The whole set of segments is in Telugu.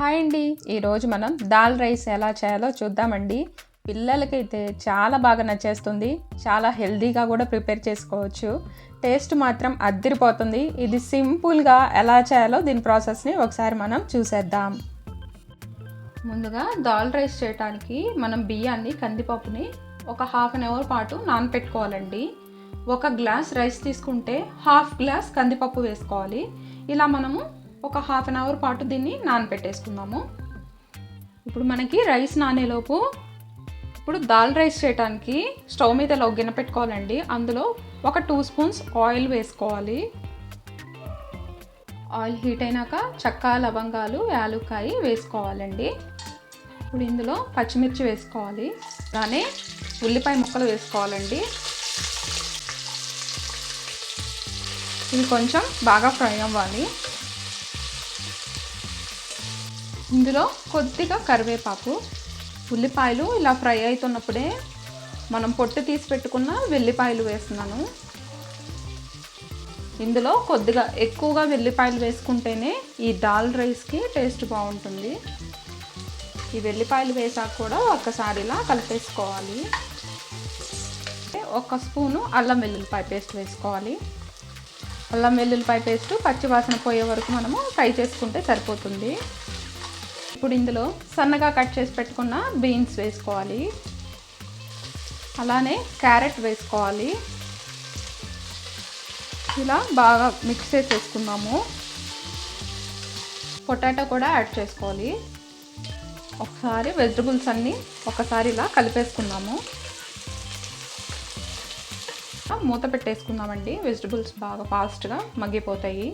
హాయ్ అండి, ఈరోజు మనం దాల్ రైస్ ఎలా చేయాలో చూద్దామండి. పిల్లలకైతే చాలా బాగా నచ్చేస్తుంది. చాలా హెల్తీగా కూడా ప్రిపేర్ చేసుకోవచ్చు. టేస్ట్ మాత్రం అద్దిరిపోతుంది. ఇది సింపుల్గా ఎలా చేయాలో దీని ప్రాసెస్ని ఒకసారి మనం చూసేద్దాం. ముందుగా దాల్ రైస్ చేయడానికి మనం బియ్యాన్ని, కందిపప్పుని ఒక హాఫ్ అన్ అవర్ పాటు నానపెట్టుకోవాలండి. ఒక గ్లాస్ రైస్ తీసుకుంటే హాఫ్ గ్లాస్ కందిపప్పు వేసుకోవాలి. ఇలా మనము ఒక హాఫ్ అన్ అవర్ పాటు దీన్ని నానపెట్టేసుకుందాము. ఇప్పుడు మనకి రైస్ నానేలోపు ఇప్పుడు దాల్ రైస్ చేయడానికి స్టవ్ మీద గిన్నె పెట్టుకోవాలండి. అందులో ఒక 2 స్పూన్స్ ఆయిల్ వేసుకోవాలి. ఆయిల్ హీట్ అయినాక చెక్క, లవంగాలు, యాలుక్కాయ వేసుకోవాలండి. ఇప్పుడు ఇందులో పచ్చిమిర్చి వేసుకోవాలి. అలానే ఉల్లిపాయ ముక్కలు వేసుకోవాలండి. ఇవి కొంచెం బాగా ఫ్రై అవ్వాలి. ఇందులో కొద్దిగా కరివేపాకు, ఉల్లిపాయలు ఇలా ఫ్రై అవుతున్నప్పుడే మనం పొట్టు తీసి పెట్టుకున్న వెల్లిపాయలు వేస్తున్నాను. ఇందులో కొద్దిగా ఎక్కువగా వెల్లిపాయలు వేసుకుంటేనే ఈ దాల్ రైస్కి టేస్ట్ బాగుంటుంది. ఈ వెల్లిపాయలు వేసాక కూడా ఒక్కసారి ఇలా కలిపేసుకోవాలి. 1 స్పూను అల్లం వెల్లుల్లిపాయ పేస్ట్ వేసుకోవాలి. అల్లం వెల్లుల్లిపాయ పేస్ట్ పచ్చివాసన పోయే వరకు మనము ఫ్రై చేసుకుంటే సరిపోతుంది. ఇప్పుడు ఇందులో సన్నగా కట్ చేసి పెట్టుకున్న బీన్స్ వేసుకోవాలి. అలానే క్యారెట్ వేసుకోవాలి. ఇలా బాగా మిక్స్ చేసేసుకుందాము. పొటాటో కూడా యాడ్ చేసుకోవాలి. ఒకసారి వెజిటబుల్స్ అన్నీ ఒకసారి ఇలా కలిపేసుకుందాము. మూత పెట్టేసుకుందామండి. వెజిటబుల్స్ బాగా ఫాస్ట్గా మగ్గిపోతాయి.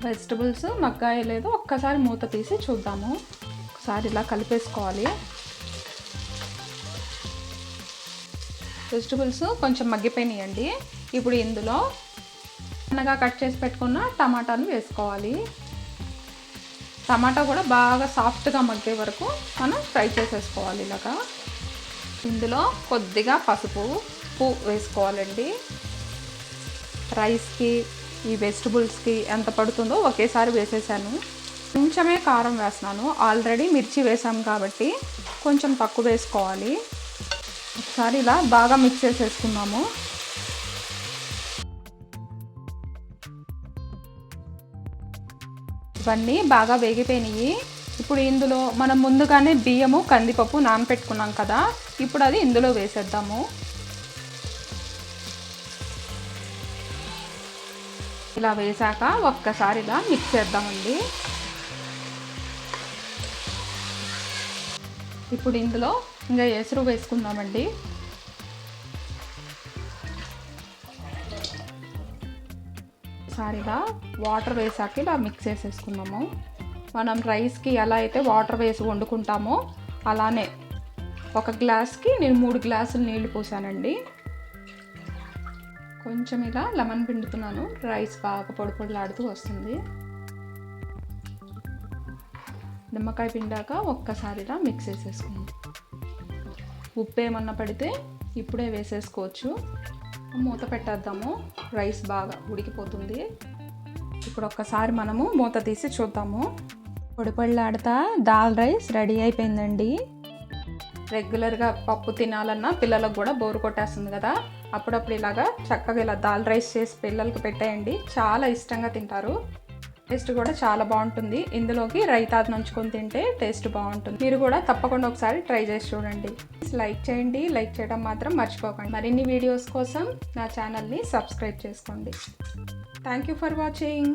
వెజిటబుల్స్ మగ్గాయో లేదో ఒక్కసారి మూత తీసి చూద్దాము. ఒకసారి ఇలా కలిపేసుకోవాలి. వెజిటబుల్స్ కొంచెం మగ్గిపోయినాయండి. ఇప్పుడు ఇందులో సన్నగా కట్ చేసి పెట్టుకున్న టమాటాను వేసుకోవాలి. టమాటా కూడా బాగా సాఫ్ట్గా మగ్గే వరకు మనం ఫ్రై చేసేసుకోవాలి. ఇలాగా ఇందులో కొద్దిగా పసుపు వేసుకోవాలండి. రైస్కి ఈ వెజిటబుల్స్కి ఎంత పడుతుందో ఒకేసారి వేసేసాను. కొంచెమే కారం వేస్తున్నాను. ఆల్రెడీ మిర్చి వేసాం కాబట్టి కొంచెం తక్కువ వేసుకోవాలి. ఒకసారి ఇలా బాగా మిక్స్ చేసేసుకున్నాము. ఇవన్నీ బాగా వేగిపోయినాయి. ఇప్పుడు ఇందులో మనం ముందుగానే బియ్యము, కందిపప్పు నానపెట్టుకున్నాం కదా, ఇప్పుడు అది ఇందులో వేసేద్దాము. ఇలా వేసాక ఒక్కసారి ఇలా మిక్స్ చేద్దామండి. ఇప్పుడు ఇందులో ఇంకా ఎసురు వేసుకుందామండి. ఒకసారిగా వాటర్ వేసాక ఇలా మిక్స్ చేసేసుకుందాము. మనం రైస్కి ఎలా అయితే వాటర్ వేసి వండుకుంటామో అలానే ఒక గ్లాస్కి నేను 3 గ్లాసులు నీళ్లు పోసానండి. కొంచెం ఇలా లెమన్ పిండుతున్నాను. రైస్ బాగా పొడి పొడిలాడుతూ వస్తుంది. నిమ్మకాయ పిండాక ఒక్కసారి ఇలా మిక్స్ చేసేసుకుందాం. ఉప్పు ఏమన్నా పడితే ఇప్పుడే వేసేసుకోవచ్చు. మూత పెట్టేద్దాము. రైస్ బాగా ఉడికిపోతుంది. ఇప్పుడు ఒక్కసారి మనము మూత తీసి చూద్దాము. పొడి పొడిలాడుతా దాల్ రైస్ రెడీ అయిపోయిందండి. రెగ్యులర్గా పప్పు తినాలన్నా పిల్లలకు కూడా బోరు కొట్టేస్తుంది కదా, అప్పుడప్పుడు ఇలాగా చక్కగా ఇలా దాల్ రైస్ చేసి పిల్లలకి పెట్టేయండి. చాలా ఇష్టంగా తింటారు. టేస్ట్ కూడా చాలా బాగుంటుంది. ఇందులోకి రైతా నంచుకొని తింటే టేస్ట్ బాగుంటుంది. మీరు కూడా తప్పకుండా ఒకసారి ట్రై చేసి చూడండి. లైక్ చేయండి. లైక్ చేయడం మాత్రం మర్చిపోకండి. మరిన్ని వీడియోస్ కోసం నా ఛానల్ని సబ్స్క్రైబ్ చేసుకోండి. Thank you for watching.